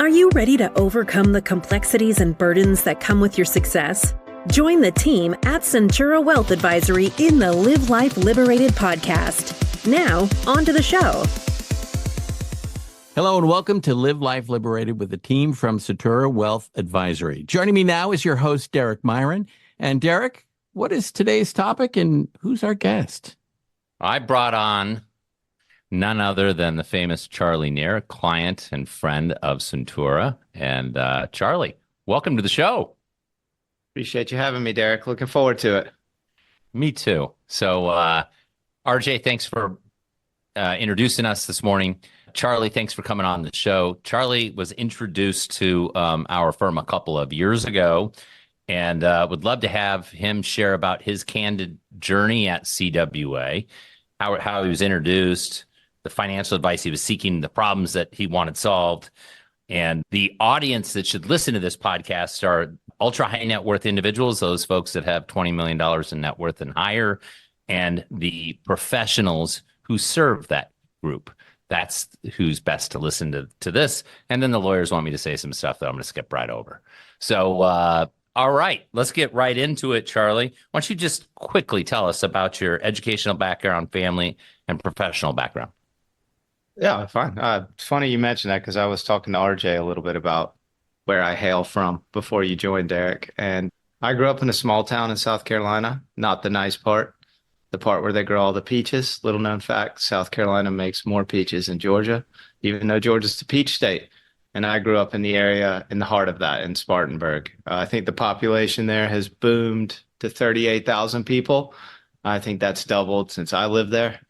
Are you ready to overcome the complexities and burdens that come with your success? Join the team at Centura Wealth Advisory in the Live Life Liberated podcast. Now, on to the show. Hello and welcome to Live Life Liberated with the team from Centura Wealth Advisory. Joining me now is your host, Derek Myron. And Derek, what is today's topic and who's our guest? I brought on none other than the famous Charlie Neer, client and friend of Centura. And Charlie, welcome to the show. Appreciate you having me, Derek. Looking forward to it. Me too. So, RJ, thanks for introducing us this morning. Charlie, thanks for coming on the show. Charlie was introduced to our firm a couple of years ago, and would love to have him share about his candid journey at CWA, how he was introduced, the financial advice he was seeking, the problems that he wanted solved. And the audience that should listen to this podcast are ultra high net worth individuals, those folks that have $20 million in net worth and higher, and the professionals who serve that group. That's who's best to listen to this. And then the lawyers want me to say some stuff that I'm going to skip right over. So, all right, let's get right into it, Charlie. Why don't you just quickly tell us about your educational background, family, and professional background? Yeah, fine. It's funny you mentioned that because I was talking to RJ a little bit about where I hail from before you joined, Derek. And I grew up in a small town in South Carolina, not the nice part, the part where they grow all the peaches. Little known fact, South Carolina makes more peaches than Georgia, even though Georgia's the peach state. And I grew up in the area in the heart of that in Spartanburg. I think the population there has boomed to 38,000 people. I think that's doubled since I lived there.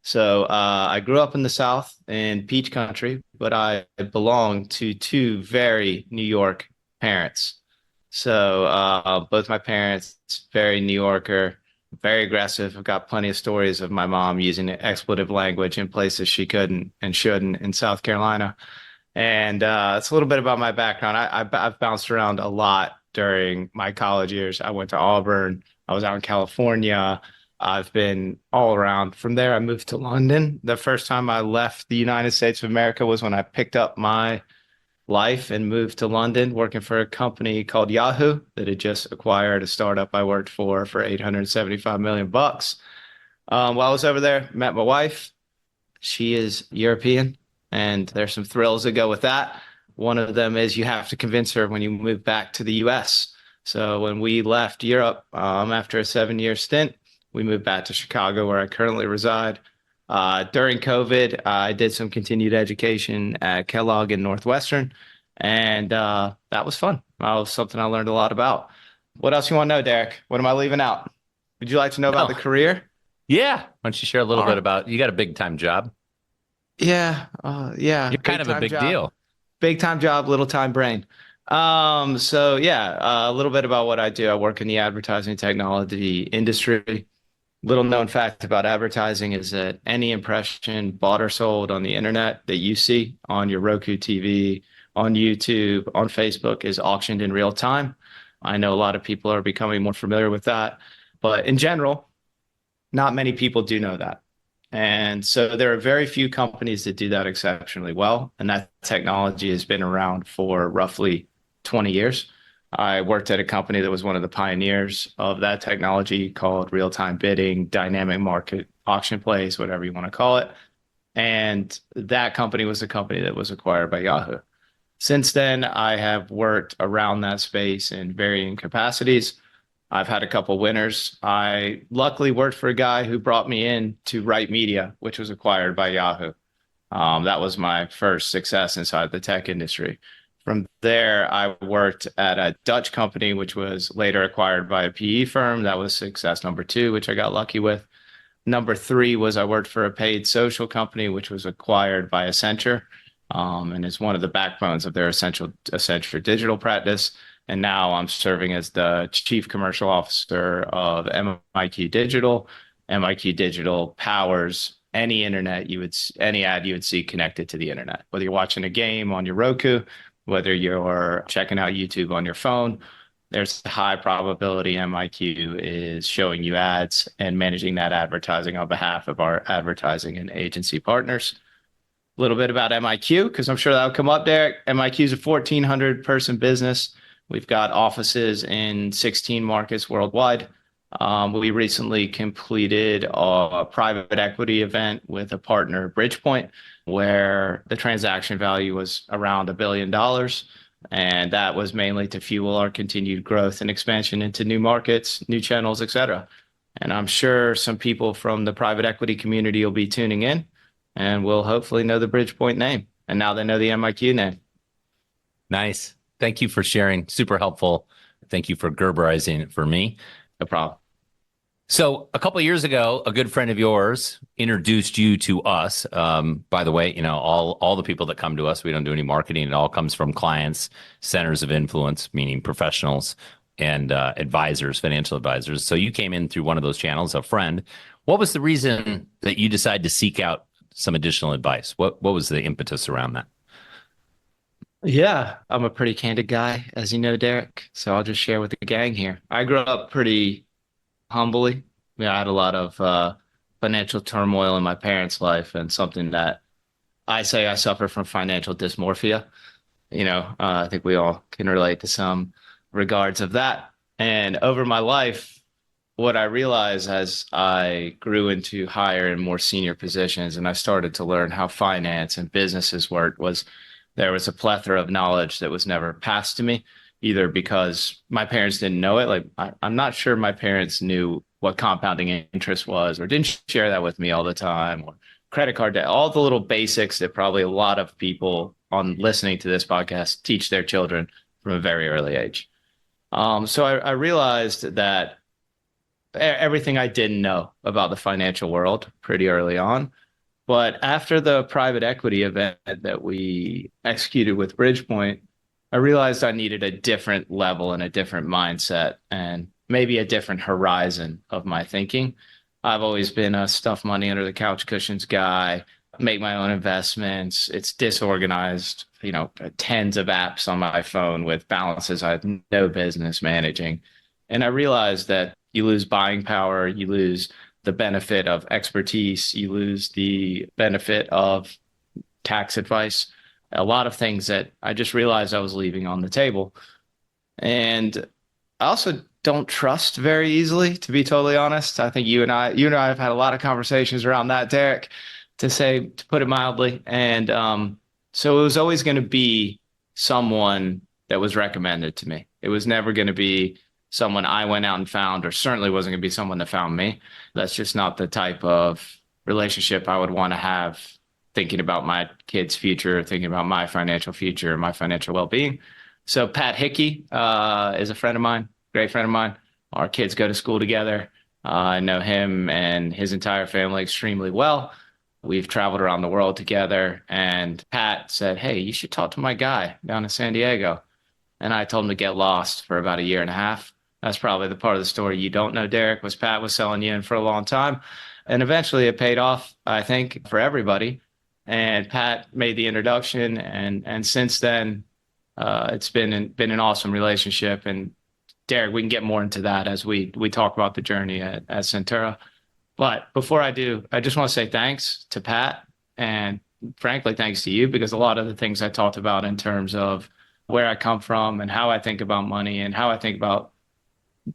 So I grew up in the South in peach country, but I belong to two very New York parents. So both my parents, very New Yorker, very aggressive. I've got plenty of stories of my mom using expletive language in places she couldn't and shouldn't in South Carolina. And it's a little bit about my background. I've bounced around a lot during my college years. I went to Auburn. I was out in California. I've been all around. From there, I moved to London. The first time I left the United States of America was when I picked up my life and moved to London, working for a company called Yahoo that had just acquired a startup I worked for $875 million. While I was over there, met my wife. She is European, and there's some thrills that go with that. One of them is you have to convince her when you move back to the U.S. So when we left Europe after a 7-year stint, we moved back to Chicago, where I currently reside. During COVID, I did some continued education at Kellogg and Northwestern, and that was fun. That was something I learned a lot about. What else you want to know, Derek? What am I leaving out? Would you like to know about the career? Yeah. Why don't you share a little bit about, you got a big time job. Yeah. You're kind of a big deal. Big time job, little time brain. So yeah, a little bit about what I do. I work in the advertising technology industry. Little known fact about advertising is that any impression bought or sold on the internet that you see on your Roku TV, on YouTube, on Facebook is auctioned in real time. I know a lot of people are becoming more familiar with that, but in general, not many people do know that. And so there are very few companies that do that exceptionally well. And that technology has been around for roughly 20 years. I worked at a company that was one of the pioneers of that technology called real-time bidding, dynamic market auction plays, whatever you want to call it. And that company was the company that was acquired by Yahoo. Since then, I have worked around that space in varying capacities. I've had a couple winners. I luckily worked for a guy who brought me in to Write Media, which was acquired by Yahoo. That was my first success inside the tech industry. From there, I worked at a Dutch company, which was later acquired by a PE firm. That was success number 2, which I got lucky with. Number 3 was I worked for a paid social company, which was acquired by Accenture, and is one of the backbones of their Accenture digital practice. And now I'm serving as the chief commercial officer of MIQ Digital. MIQ Digital powers any ad you would see connected to the internet, whether you're watching a game on your Roku, whether you're checking out YouTube on your phone. There's a high probability MIQ is showing you ads and managing that advertising on behalf of our advertising and agency partners. A little bit about MIQ, because I'm sure that'll come up, Derek. MIQ is a 1,400 person business. We've got offices in 16 markets worldwide. We recently completed a private equity event with a partner, Bridgepoint, where the transaction value was around $1 billion. And that was mainly to fuel our continued growth and expansion into new markets, new channels, et cetera. And I'm sure some people from the private equity community will be tuning in and will hopefully know the Bridgepoint name. And now they know the MIQ name. Nice. Thank you for sharing. Super helpful. Thank you for Gerberizing it for me. No problem. So a couple of years ago, a good friend of yours introduced you to us. By the way, all the people that come to us, we don't do any marketing. It all comes from clients, centers of influence, meaning professionals and advisors, financial advisors. So you came in through one of those channels, a friend. What was the reason that you decided to seek out some additional advice? What was the impetus around that? Yeah, I'm a pretty candid guy, as you know, Derek. So I'll just share with the gang here. I grew up pretty humbly. I had a lot of financial turmoil in my parents' life, and something that I say I suffer from financial dysmorphia. I think we all can relate to some regards of that. And over my life, what I realized as I grew into higher and more senior positions, and I started to learn how finance and businesses worked, was there was a plethora of knowledge that was never passed to me, either because my parents didn't know it. Like, I'm not sure my parents knew what compounding interest was, or didn't share that with me all the time, or credit card debt, all the little basics that probably a lot of people on listening to this podcast teach their children from a very early age. So I realized that everything I didn't know about the financial world pretty early on. But after the private equity event that we executed with Bridgepoint, I realized I needed a different level and a different mindset and maybe a different horizon of my thinking. I've always been a stuff money under the couch cushions guy, make my own investments. It's disorganized, tens of apps on my phone with balances I have no business managing. And I realized that you lose buying power, you lose the benefit of expertise, you lose the benefit of tax advice, a lot of things that I just realized I was leaving on the table. And I also don't trust very easily, to be totally honest. I think you and I have had a lot of conversations around that, Derek, to put it mildly. And so it was always going to be someone that was recommended to me. It was never going to be someone I went out and found, or certainly wasn't going to be someone that found me. That's just not the type of relationship I would want to have, thinking about my kids' future, thinking about my financial future, my financial well-being. So Pat Hickey is a friend of mine, great friend of mine. Our kids go to school together. I know him and his entire family extremely well. We've traveled around the world together, and Pat said, "Hey, you should talk to my guy down in San Diego." And I told him to get lost for about a year and a half. That's probably the part of the story you don't know, Derek, was Pat was selling you in for a long time. And eventually it paid off, I think, for everybody. And Pat made the introduction. And since then, it's been an awesome relationship. And Derek, we can get more into that as we talk about the journey at Centura. But before I do, I just want to say thanks to Pat, and frankly, thanks to you, because a lot of the things I talked about in terms of where I come from and how I think about money and how I think about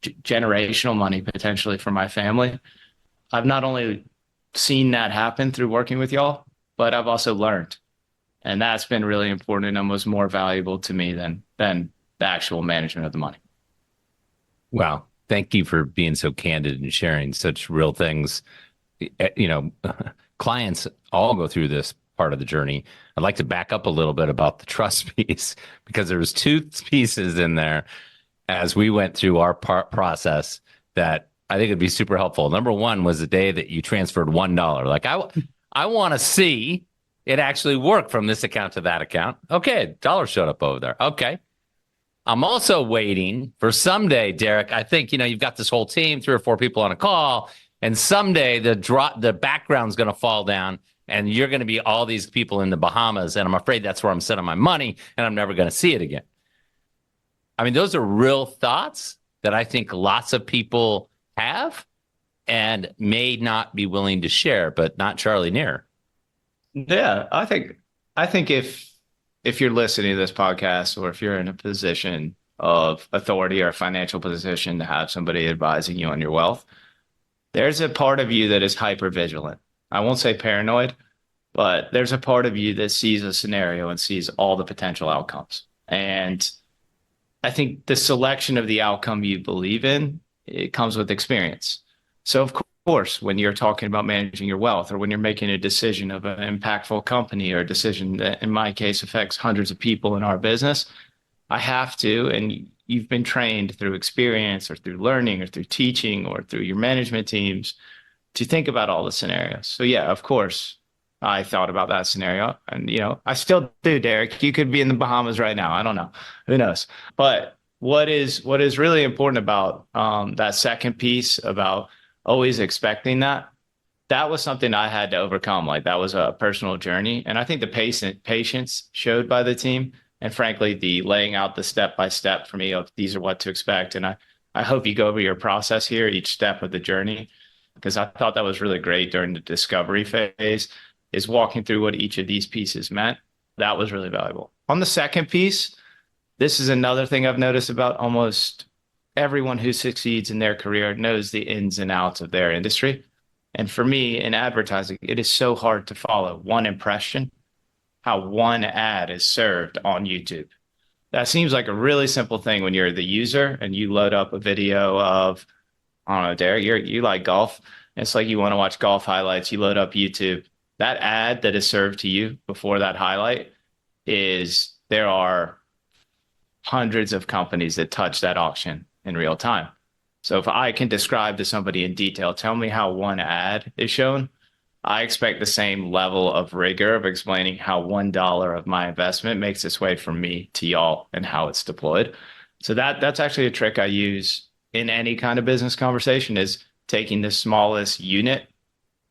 generational money potentially for my family, I've not only seen that happen through working with y'all, but I've also learned. And that's been really important and almost more valuable to me than the actual management of the money. Wow. Thank you for being so candid and sharing such real things. Clients all go through this part of the journey. I'd like to back up a little bit about the trust piece, because there was two pieces in there as we went through our process that I think would be super helpful. Number one was the day that you transferred $1. Like, I want to see it actually work from this account to that account. Okay, dollar showed up over there. Okay. I'm also waiting for someday, Derek. I think, you've got this whole team, 3 or 4 people on a call, and someday the background's going to fall down and you're going to be all these people in the Bahamas. And I'm afraid that's where I'm sending my money, and I'm never going to see it again. I mean, those are real thoughts that I think lots of people have and may not be willing to share, but not Charlie Neer. Yeah, I think if you're listening to this podcast or if you're in a position of authority or financial position to have somebody advising you on your wealth, there's a part of you that is hyper vigilant. I won't say paranoid, but there's a part of you that sees a scenario and sees all the potential outcomes. And I think the selection of the outcome you believe in, it comes with experience. So of course, when you're talking about managing your wealth or when you're making a decision of an impactful company or a decision that in my case affects hundreds of people in our business, I have to, and you've been trained through experience or through learning or through teaching or through your management teams to think about all the scenarios. So yeah, of course, I thought about that scenario, and I still do, Derek. You could be in the Bahamas right now. I don't know. Who knows? But what is really important about that second piece about always expecting that was something I had to overcome. Like that was a personal journey, and I think the patience showed by the team, and frankly, the laying out the step by step for me of these are what to expect. And I hope you go over your process here, each step of the journey, because I thought that was really great during the discovery phase, is walking through what each of these pieces meant. That was really valuable. On the second piece, this is another thing I've noticed about almost everyone who succeeds in their career knows the ins and outs of their industry. And for me in advertising, it is so hard to follow one impression, how one ad is served on YouTube. That seems like a really simple thing when you're the user and you load up a video of, I don't know, Derek, you like golf. It's like you want to watch golf highlights. You load up YouTube. That ad that is served to you before that highlight there are hundreds of companies that touch that auction in real time. So if I can describe to somebody in detail, tell me how one ad is shown, I expect the same level of rigor of explaining how $1 of my investment makes its way from me to y'all and how it's deployed. So that's actually a trick I use in any kind of business conversation, is taking the smallest unit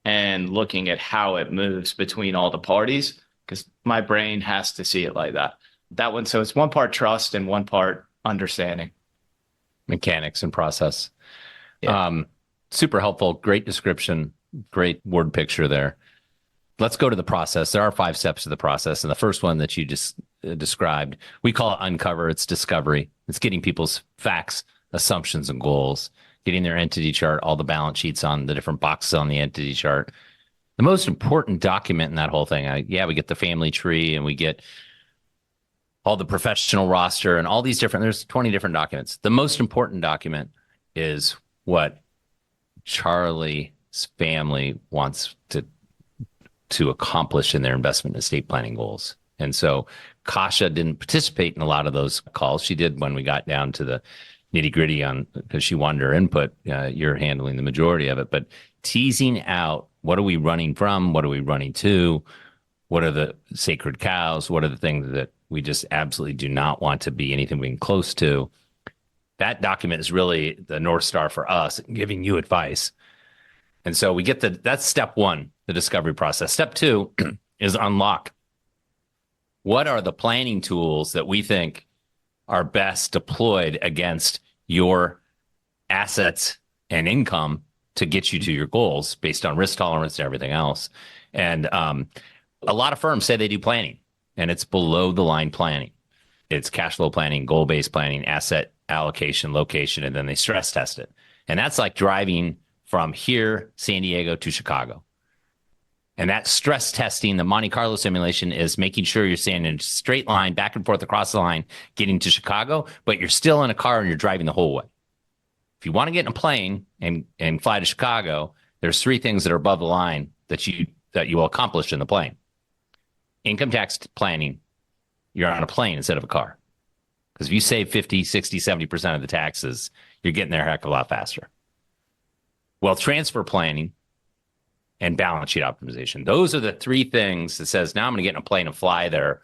and looking at how it moves between all the parties, because my brain has to see it like that. That one, so it's one part trust and one part understanding. Mechanics and process. Yeah. Super helpful. Great description. Great word picture there. Let's go to the process. There are 5 steps to the process. And the first one that you just described, we call it uncover. It's discovery. It's getting people's facts, assumptions, and goals, getting their entity chart, all the balance sheets on the different boxes on the entity chart. The most important document in that whole thing, we get the family tree and we get all the professional roster and all these there's 20 different documents. The most important document is what Charlie's family wants to accomplish in their investment and estate planning goals. And so Kasha didn't participate in a lot of those calls. She did when we got down to the nitty gritty because she wanted her input. You're handling the majority of it, but teasing out, what are we running from? What are we running to? What are the sacred cows? What are the things that we just absolutely do not want to be anything being close to? That document is really the North Star for us, giving you advice. And so we get that's step 1, the discovery process. Step 2 is unlock. What are the planning tools that we think are best deployed against your assets and income to get you to your goals based on risk tolerance and everything else? And a lot of firms say they do planning, and it's below the line planning. It's cash flow planning, goal-based planning, asset allocation, location, and then they stress test it. And that's like driving from here, San Diego, to Chicago. And that stress testing, the Monte Carlo simulation, is making sure you're staying in a straight line, back and forth across the line, getting to Chicago, but you're still in a car and you're driving the whole way. If you want to get in a plane and fly to Chicago, there's 3 things that are above the line that you will accomplish in the plane. Income tax planning, you're on a plane instead of a car. Because if you save 50, 60, 70% of the taxes, you're getting there a heck of a lot faster. Wealth transfer planning and balance sheet optimization. Those are the 3 things that says, now I'm going to get in a plane and fly there,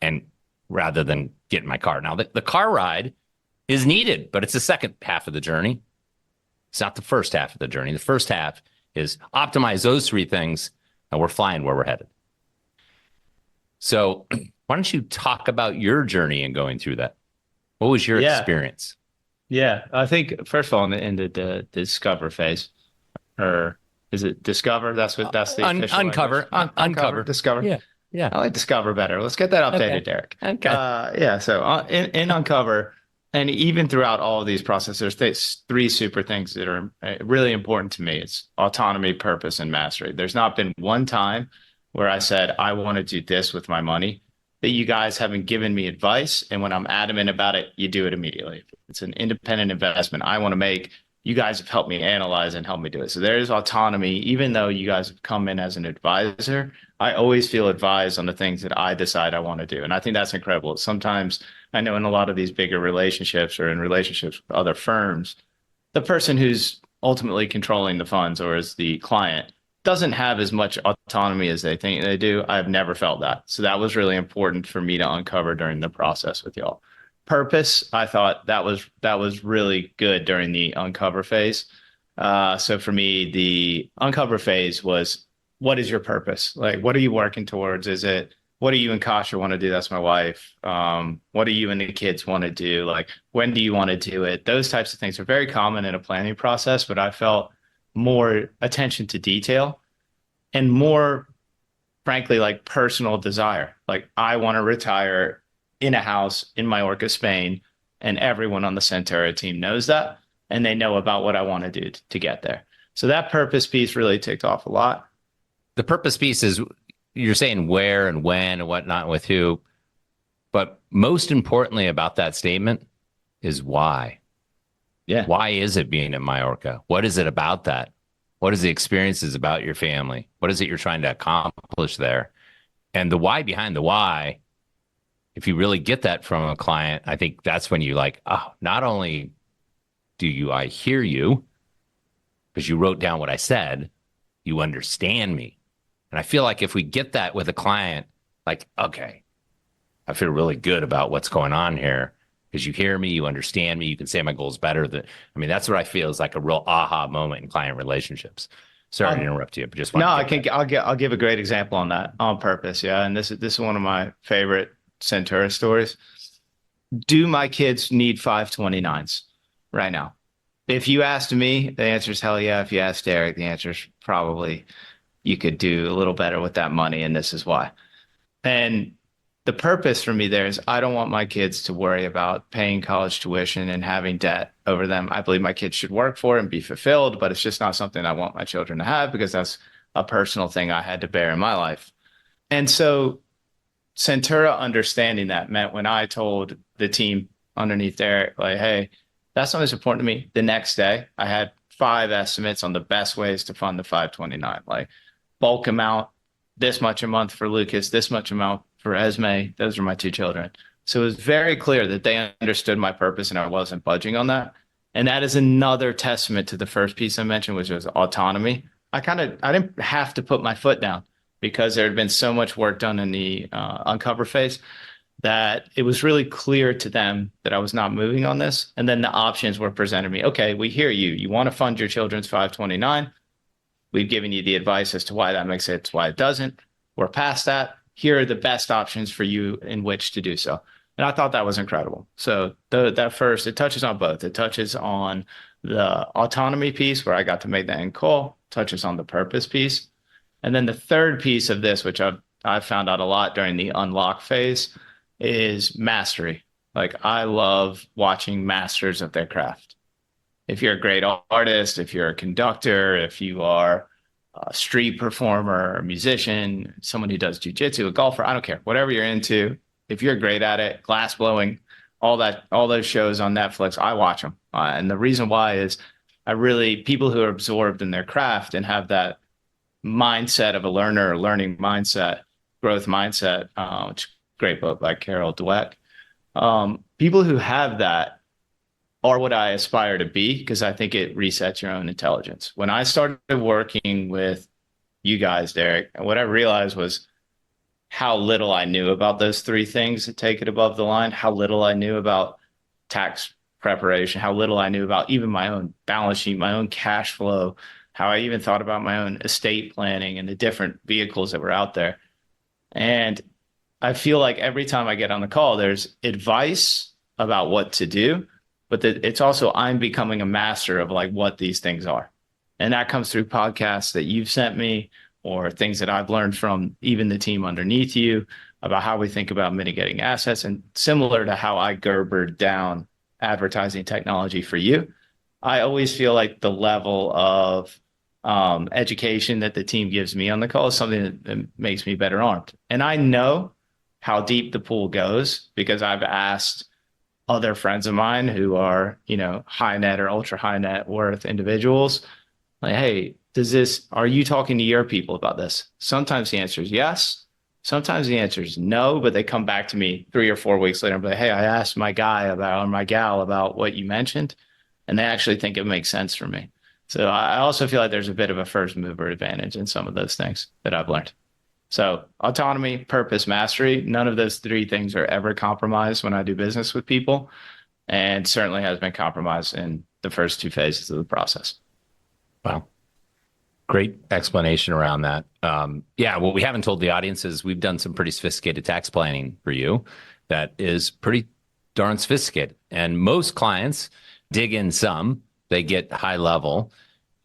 and rather than get in my car. Now, the car ride is needed, but it's the second half of the journey. It's not the first half of the journey. The first half is optimize those 3 things, and we're flying where we're headed. So why don't you talk about your journey in going through that? What was your experience? Yeah, I think first of all, in the discover phase, or Is it discover? That's the official uncover. Uncover. Discover. Yeah. Yeah. I like discover better. Let's get that updated, Okay. Derek. Okay. Yeah. So in uncover, and even throughout all of these processes, there's three super things that are really important to me. It's autonomy, purpose, and mastery. There's not been one time where I said, I want to do this with my money, that you guys haven't given me advice. And when I'm adamant about it, you do it immediately. If it's an independent investment I want to make, you guys have helped me analyze and help me do it. So there is autonomy. Even though you guys have come in as an advisor, I always feel advised on the things that I decide I want to do. And I think that's incredible. Sometimes I know in a lot of these bigger relationships or in relationships with other firms, the person who's ultimately controlling the funds or is the client doesn't have as much autonomy as they think they do. I've never felt that. So that was really important for me to uncover during the process with y'all. Purpose, I thought that was really good during the uncover phase. So for me, the uncover phase was, what is your purpose? Like, what are you working towards? What do you and Kasha want to do? That's my wife. What do you and the kids want to do? Like, when do you want to do it? Those types of things are very common in a planning process, but I felt more attention to detail and more, frankly, like personal desire. Like, I want to retire in a house in Mallorca, Spain, and everyone on the Centura team knows that, and they know about what I want to do to get there. So that purpose piece really ticked off a lot. The purpose piece is, you're saying where and when and whatnot with who, but most importantly about that statement is why. Yeah. Why is it being in Mallorca? What is it about that? What is the experiences about your family? What is it you're trying to accomplish there? And the why behind the why, if you really get that from a client, I think that's when you like, oh, not only I hear you, because you wrote down what I said, you understand me. And I feel like if we get that with a client, like, okay, I feel really good about what's going on here because you hear me, you understand me, you can say my goals better. That's what I feel is like a real aha moment in client relationships. Sorry to interrupt you, but just I'll give a great example on that on purpose. Yeah. And this is one of my favorite Centura stories. Do my kids need 529s right now? If you asked me, the answer is hell yeah. If you ask Derek, the answer is probably you could do a little better with that money, and this is why. And the purpose for me there is I don't want my kids to worry about paying college tuition and having debt over them. I believe my kids should work for it and be fulfilled, but it's just not something I want my children to have because that's a personal thing I had to bear in my life. And so Centura understanding that meant when I told the team underneath Derek, like, hey, that's not as important to me. The next day, I had 5 estimates on the best ways to fund the 529, like bulk amount, this much a month for Lucas, this much amount for Esme. Those are my 2 children. So it was very clear that they understood my purpose and I wasn't budging on that. And that is another testament to the first piece I mentioned, which was autonomy. I didn't have to put my foot down because there had been so much work done in the uncover phase that it was really clear to them that I was not moving on this. And then the options were presented to me. Okay, we hear you. You want to fund your children's 529. We've given you the advice as to why that makes sense, why it doesn't. We're past that. Here are the best options for you in which to do so. And I thought that was incredible. So that first, it touches on both. It touches on the autonomy piece where I got to make that end call, touches on the purpose piece. And then the third piece of this, which I've found out a lot during the unlock phase, is mastery. Like, I love watching masters of their craft. If you're a great artist, if you're a conductor, if you are a street performer, a musician, someone who does jujitsu, a golfer, I don't care, whatever you're into, if you're great at it, glass blowing, all those shows on Netflix, I watch them. And the reason why is people who are absorbed in their craft and have that mindset of a learner, learning mindset, growth mindset, which is a great book by Carol Dweck. People who have that are what I aspire to be because I think it resets your own intelligence. When I started working with you guys, Derek, what I realized was how little I knew about those 3 things that take it above the line, how little I knew about tax preparation, how little I knew about even my own balance sheet, my own cash flow, how I even thought about my own estate planning and the different vehicles that were out there. And I feel like every time I get on the call, there's advice about what to do, but it's also I'm becoming a master of like what these things are. And that comes through podcasts that you've sent me or things that I've learned from even the team underneath you about how we think about mitigating assets, and similar to how I Gerbered down advertising technology for you. I always feel like the level of education that the team gives me on the call is something that makes me better armed. And I know how deep the pool goes because I've asked other friends of mine who are, high net or ultra high net worth individuals, like, hey, are you talking to your people about this? Sometimes the answer is yes. Sometimes the answer is no, but they come back to me 3 or 4 weeks later and be like, hey, I asked my guy or my gal about what you mentioned, and they actually think it makes sense for me. So I also feel like there's a bit of a first mover advantage in some of those things that I've learned. So autonomy, purpose, mastery, none of those 3 things are ever compromised when I do business with people, and certainly has been compromised in the first 2 phases of the process. Wow. Great explanation around that. What we haven't told the audience is we've done some pretty sophisticated tax planning for you that is pretty darn sophisticated. And most clients dig in some, they get high level.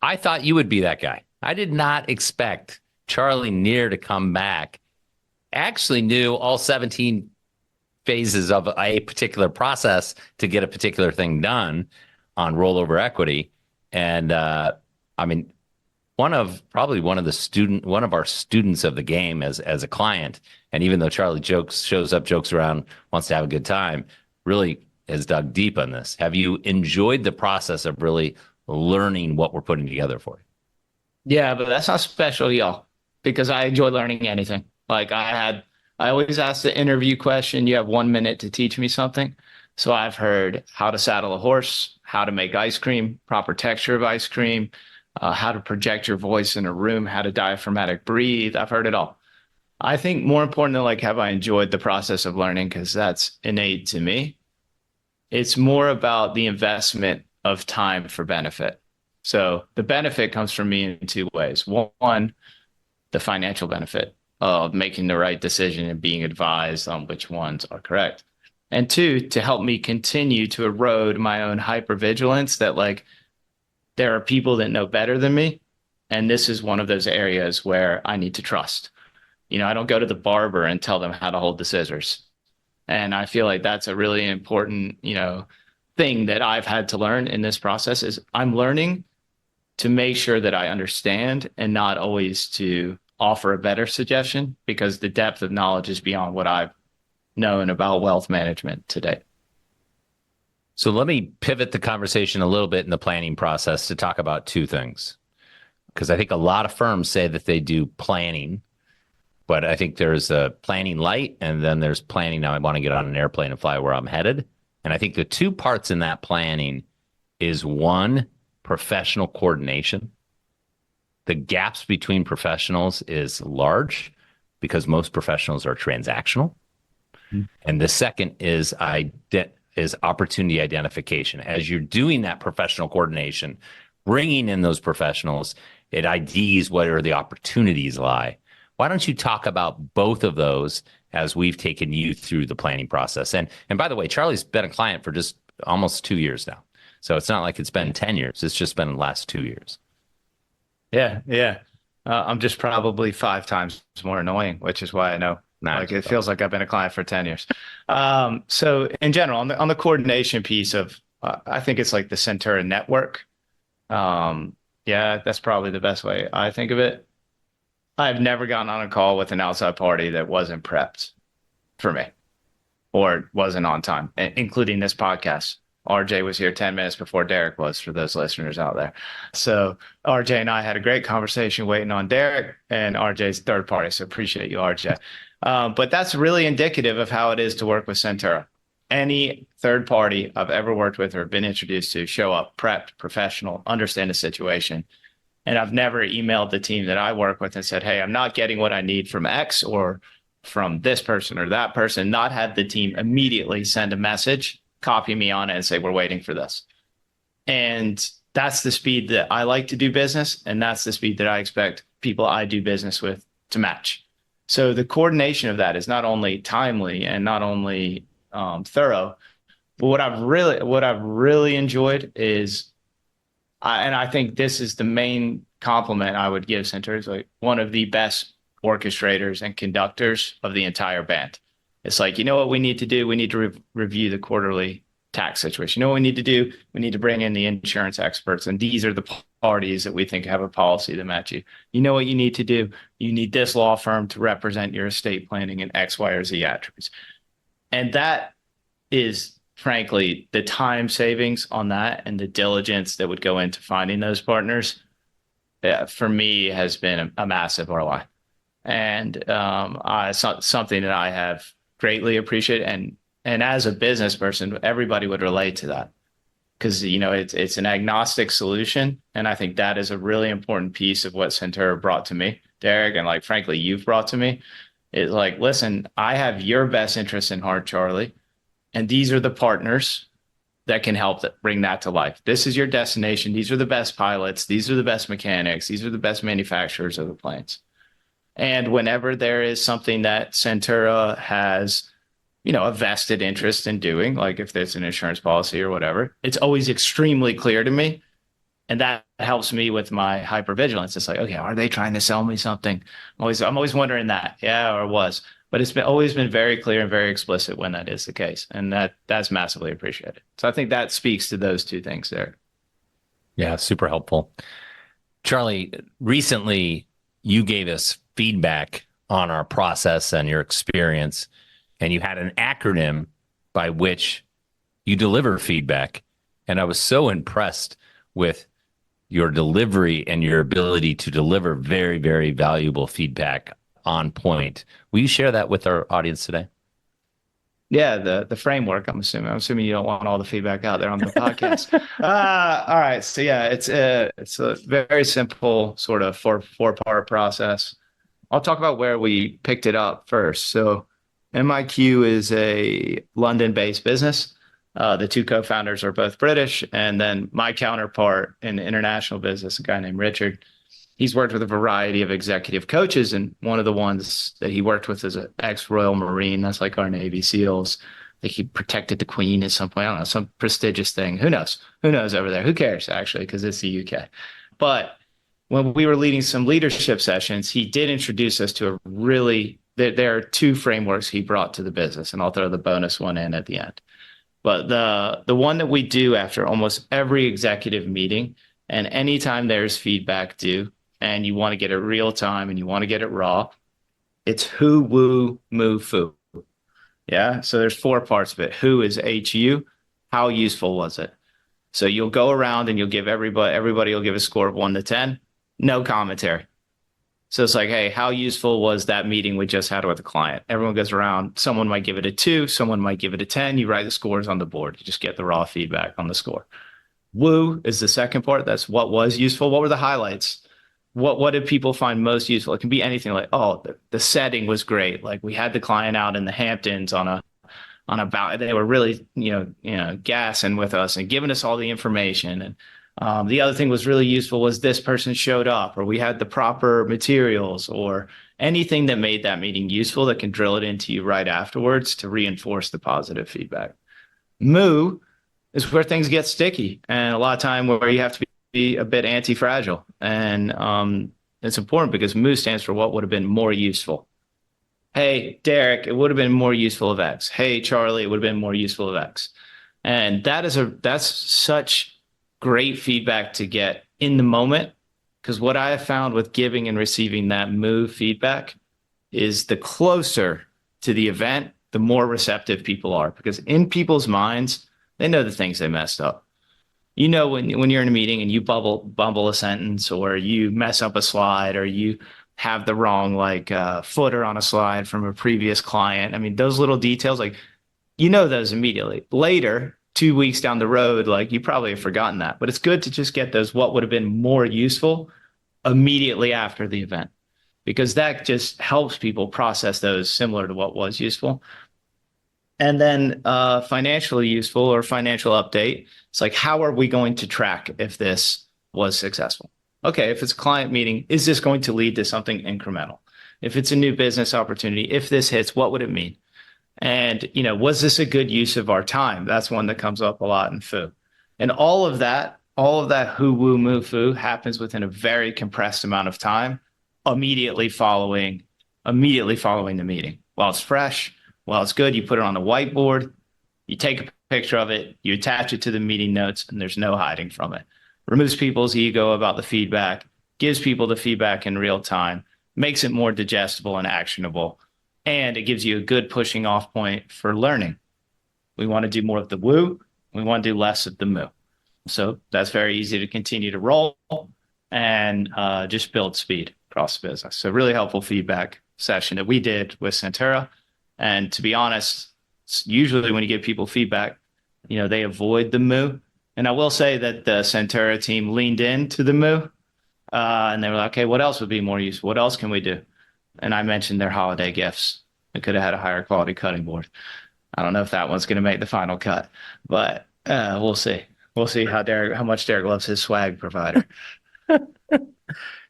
I thought you would be that guy. I did not expect Charlie Neer to come back. Actually knew all 17 phases of a particular process to get a particular thing done on rollover equity. And one of our students of the game as a client, and even though Charlie shows up, jokes around, wants to have a good time, really has dug deep on this. Have you enjoyed the process of really learning what we're putting together for you? Yeah, but that's not special, y'all, because I enjoy learning anything. Like I always ask the interview question, you have 1 minute to teach me something. So I've heard how to saddle a horse, how to make ice cream, proper texture of ice cream, how to project your voice in a room, how to diaphragmatic breathe. I've heard it all. I think more important than have I enjoyed the process of learning, because that's innate to me. It's more about the investment of time for benefit. So the benefit comes from me in 2 ways. One, the financial benefit of making the right decision and being advised on which ones are correct. And 2, to help me continue to erode my own hypervigilance that there are people that know better than me. And this is one of those areas where I need to trust. I don't go to the barber and tell them how to hold the scissors. And I feel like that's a really important, thing that I've had to learn in this process is I'm learning to make sure that I understand and not always to offer a better suggestion, because the depth of knowledge is beyond what I've known about wealth management today. So let me pivot the conversation a little bit in the planning process to talk about 2 things, because I think a lot of firms say that they do planning, but I think there's a planning light and then there's planning. Now I want to get on an airplane and fly where I'm headed. And I think the 2 parts in that planning is 1, professional coordination. The gaps between professionals is large because most professionals are transactional. Mm-hmm. And the second is opportunity identification. As you're doing that professional coordination, bringing in those professionals, it IDs where the opportunities lie. Why don't you talk about both of those as we've taken you through the planning process? And by the way, Charlie's been a client for just almost 2 years now. So it's not like it's been 10 years. It's just been the last 2 years. Yeah. I'm just probably 5 times more annoying, which is why I know. It feels like I've been a client for 10 years. So in general, on the coordination piece of, I think it's like the Centura network. That's probably the best way I think of it. I've never gotten on a call with an outside party that wasn't prepped for me or wasn't on time, including this podcast. RJ was here 10 minutes before Derek was, for those listeners out there. So RJ and I had a great conversation waiting on Derek, and RJ's third party. So appreciate you, RJ. But that's really indicative of how it is to work with Centura. Any third party I've ever worked with or been introduced to show up prepped, professional, understand the situation. And I've never emailed the team that I work with and said, hey, I'm not getting what I need from X or from this person or that person, not had the team immediately send a message, copy me on it and say, we're waiting for this. And that's the speed that I like to do business. And that's the speed that I expect people I do business with to match. So the coordination of that is not only timely and not only thorough, but what I've really enjoyed is And I think this is the main compliment I would give Centura, is like one of the best orchestrators and conductors of the entire band. It's like, you know what we need to do? We need to review the quarterly tax situation. You know what we need to do? We need to bring in the insurance experts. And these are the parties that we think have a policy to match you. You know what you need to do? You need this law firm to represent your estate planning in X, Y, or Z attributes. And that is, frankly, the time savings on that and the diligence that would go into finding those partners, for me, has been a massive ROI. And it's something that I have greatly appreciated. And as a business person, everybody would relate to that, because, you know, it's an agnostic solution. And I think that is a really important piece of what Centura brought to me, Derek, and like, frankly, you've brought to me. It's like, listen, I have your best interest in heart, Charlie, and these are the partners that can help bring that to life. This is your destination. These are the best pilots. These are the best mechanics. These are the best manufacturers of the planes. And whenever there is something that Centura has, you know, a vested interest in doing, like if there's an insurance policy or whatever, it's always extremely clear to me. And that helps me with my hypervigilance. It's like, okay, are they trying to sell me something? I'm always wondering that. Yeah, or was. But it's always been very clear and very explicit when that is the case. And that's massively appreciated. So I think that speaks to those two things there. Yeah, super helpful. Charlie, recently you gave us feedback on our process and your experience, and you had an acronym by which you deliver feedback. And I was so impressed with your delivery and your ability to deliver very, very valuable feedback on point. Will you share that with our audience today? Yeah, the framework, I'm assuming you don't want all the feedback out there on the podcast. All right. So yeah, it's a very simple sort of four-part process. I'll talk about where we picked it up first. So MIQ is a London-based business. The two co-founders are both British. And then my counterpart in international business, a guy named Richard, he's worked with a variety of executive coaches. And one of the ones that he worked with is an ex-Royal Marine. That's like our Navy SEALs. I think he protected the Queen at some point. I don't know, some prestigious thing. Who knows? Who knows over there? Who cares, actually, because it's the UK. But when we were leading some leadership sessions, he did introduce us to there are two frameworks he brought to the business. And I'll throw the bonus one in at the end. But the one that we do after almost every executive meeting, and anytime there's feedback due, and you want to get it real time and you want to get it raw, it's who, woo, move, foo. Yeah. So there's four parts of it. Who is HU. How useful was it? So you'll go around and you'll give everybody will give a score of 1 to 10. No commentary. So it's like, hey, how useful was that meeting we just had with a client? Everyone goes around. Someone might give it a 2. Someone might give it a 10. You write the scores on the board. You just get the raw feedback on the score. Woo is the second part. That's what was useful. What were the highlights? What did people find most useful? It can be anything like, oh, the setting was great. Like we had the client out in the Hamptons on a bout. They were really, gassing with us and giving us all the information. And the other thing was really useful was this person showed up, or we had the proper materials, or anything that made that meeting useful that can drill it into you right afterwards to reinforce the positive feedback. Moo is where things get sticky, and a lot of time where you have to be a bit anti-fragile. And it's important because MOO stands for what would have been more useful. Hey, Derek, it would have been more useful of X. Hey, Charlie, it would have been more useful of X. And that's such great feedback to get in the moment, because what I have found with giving and receiving that MOO feedback is the closer to the event, the more receptive people are, because in people's minds, they know the things they messed up. You know, when you're in a meeting and you bumble a sentence, or you mess up a slide, or you have the wrong footer on a slide from a previous client. I mean, those little details, those immediately. Later, 2 weeks down the road, you probably have forgotten that. But it's good to just get those what would have been more useful immediately after the event, because that just helps people process those similar to what was useful. And then financially useful or financial update. It's like, how are we going to track if this was successful? Okay, if it's a client meeting, is this going to lead to something incremental? If it's a new business opportunity, if this hits, what would it mean? And, was this a good use of our time? That's one that comes up a lot in FOO. And all of that all of that who, woo, moo, foo happens within a very compressed amount of time, immediately following the meeting. While it's fresh, while it's good, you put it on the whiteboard, you take a picture of it, you attach it to the meeting notes, and there's no hiding from it. Removes people's ego about the feedback, gives people the feedback in real time, makes it more digestible and actionable, and it gives you a good pushing off point for learning. We want to do more of the woo, we want to do less of the moo. So that's very easy to continue to roll and just build speed across the business. So really helpful feedback session that we did with Centura. And to be honest, usually when you give people feedback, they avoid the moo. And I will say that the Centura team leaned into the moo and they were like, okay, what else would be more useful? What else can we do? And I mentioned their holiday gifts. They could have had a higher quality cutting board. I don't know if that one's going to make the final cut, but we'll see. We'll see how much Derek loves his swag provider.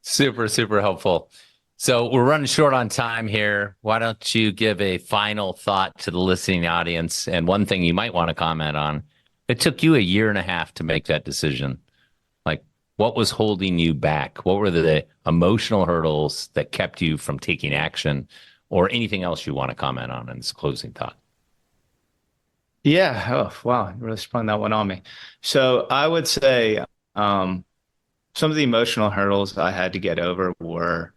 Super, super helpful. So we're running short on time here. Why don't you give a final thought to the listening audience? And one thing you might want to comment on, it took you 1.5 years to make that decision. Like, what was holding you back? What were the emotional hurdles that kept you from taking action, or anything else you want to comment on in this closing thought? Yeah. Oh, wow. You really sprung that one on me. So I would say some of the emotional hurdles I had to get over were,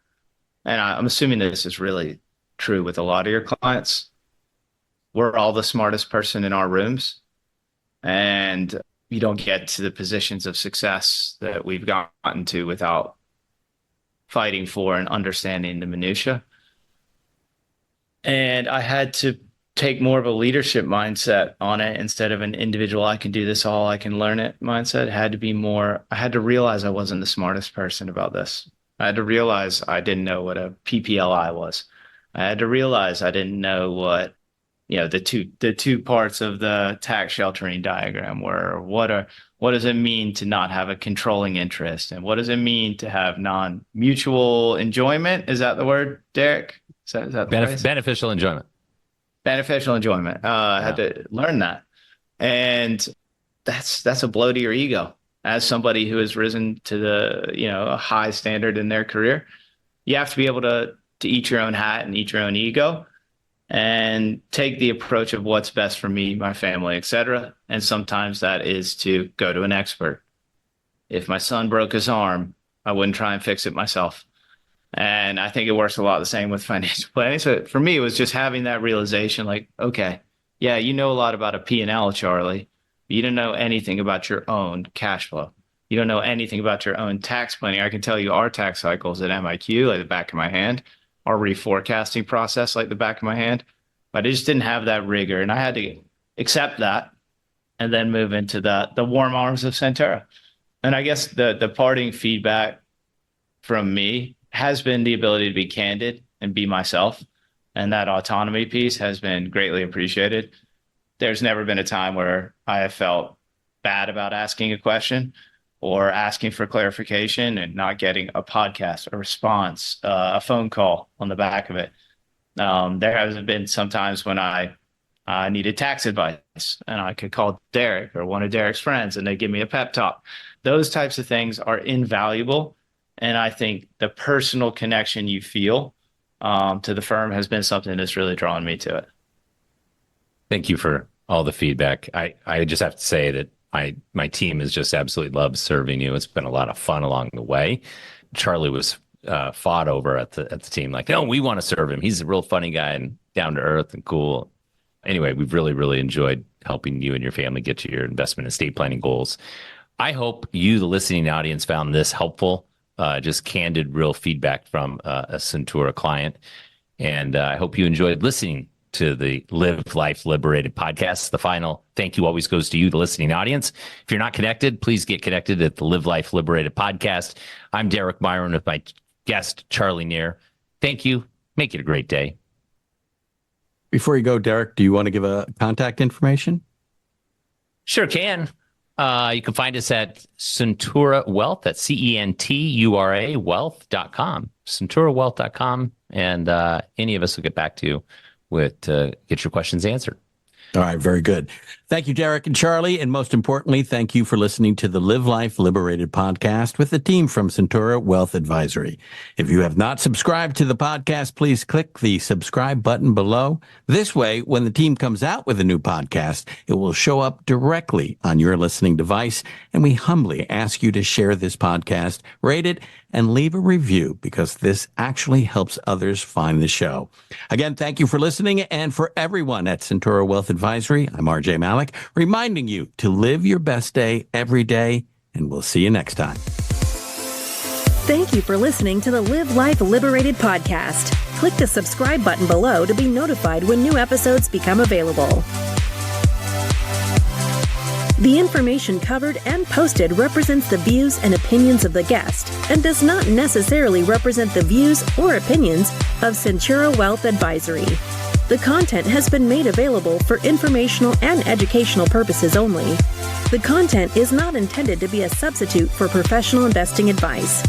and I'm assuming this is really true with a lot of your clients, we're all the smartest person in our rooms, and you don't get to the positions of success that we've gotten to without fighting for and understanding the minutia. And I had to take more of a leadership mindset on it instead of an individual, I can do this all, I can learn it mindset. It had to be more, I had to realize I wasn't the smartest person about this. I had to realize I didn't know what a PPLI was. I had to realize I didn't know what, the two parts of the tax sheltering diagram were. What does it mean to not have a controlling interest? And what does it mean to have non-mutual enjoyment? Is that the word, Derek? Is that the phrase? Beneficial enjoyment. Beneficial enjoyment. I had to learn that. And that's a blow to your ego. As somebody who has risen to a high standard in their career, you have to be able to eat your own hat and eat your own ego and take the approach of what's best for me, my family, etc. And sometimes that is to go to an expert. If my son broke his arm, I wouldn't try and fix it myself. And I think it works a lot the same with financial planning. So for me, it was just having that realization, like, okay, yeah, you know a lot about a P&L, Charlie. But you don't know anything about your own cash flow. You don't know anything about your own tax planning. I can tell you our tax cycles at MIQ, like the back of my hand, our reforecasting process, like the back of my hand. But I just didn't have that rigor. And I had to accept that and then move into the warm arms of Centura. And I guess the parting feedback from me has been the ability to be candid and be myself. And that autonomy piece has been greatly appreciated. There's never been a time where I have felt bad about asking a question or asking for clarification and not getting a podcast, a response, a phone call on the back of it. There has been some times when I needed tax advice and I could call Derek or one of Derek's friends and they give me a pep talk. Those types of things are invaluable. And I think the personal connection you feel to the firm has been something that's really drawn me to it. Thank you for all the feedback. I just have to say that my team has just absolutely loved serving you. It's been a lot of fun along the way. Charlie was fought over at the team, like, no, we want to serve him. He's a real funny guy and down to earth and cool. Anyway, we've really, really enjoyed helping you and your family get to your investment and estate planning goals. I hope you, the listening audience, found this helpful. Just candid, real feedback from a Centura client. And I hope you enjoyed listening to the Live Life Liberated podcast. The final thank you always goes to you, the listening audience. If you're not connected, please get connected at the Live Life Liberated podcast. I'm Derek Myron with my guest, Charlie Neer. Thank you. Make it a great day. Before you go, Derek, do you want to give a contact information? Sure can. You can find us at Centura Wealth, at CENTURA wealth.com, centurawealth.com. And any of us will get back to you with get your questions answered. All right, very good. Thank you, Derek and Charlie. And most importantly, thank you for listening to the Live Life Liberated podcast with the team from Centura Wealth Advisory. If you have not subscribed to the podcast, please click the subscribe button below. This way, when the team comes out with a new podcast, it will show up directly on your listening device. And we humbly ask you to share this podcast, rate it, and leave a review because this actually helps others find the show. Again, thank you for listening. And for everyone at Centura Wealth Advisory, I'm RJ Malik, reminding you to live your best day every day, and we'll see you next time. Thank you for listening to the Live Life Liberated podcast. Click the subscribe button below to be notified when new episodes become available. The information covered and posted represents the views and opinions of the guest and does not necessarily represent the views or opinions of Centura Wealth Advisory. The content has been made available for informational and educational purposes only. The content is not intended to be a substitute for professional investing advice.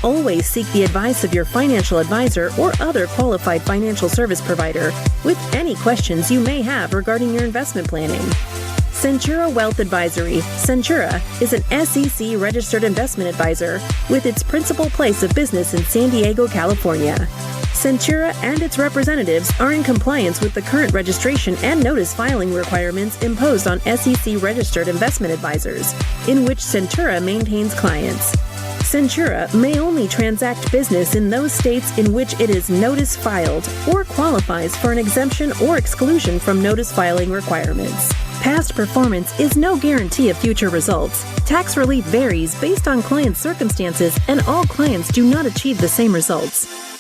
Always seek the advice of your financial advisor or other qualified financial service provider with any questions you may have regarding your investment planning. Centura Wealth Advisory. Centura is an SEC registered investment advisor with its principal place of business in San Diego, California. Centura and its representatives are in compliance with the current registration and notice filing requirements imposed on SEC registered investment advisors, in which Centura maintains clients. Centura may only transact business in those states in which it is notice filed or qualifies for an exemption or exclusion from notice filing requirements. Past performance is no guarantee of future results. Tax relief varies based on client circumstances, and all clients do not achieve the same results.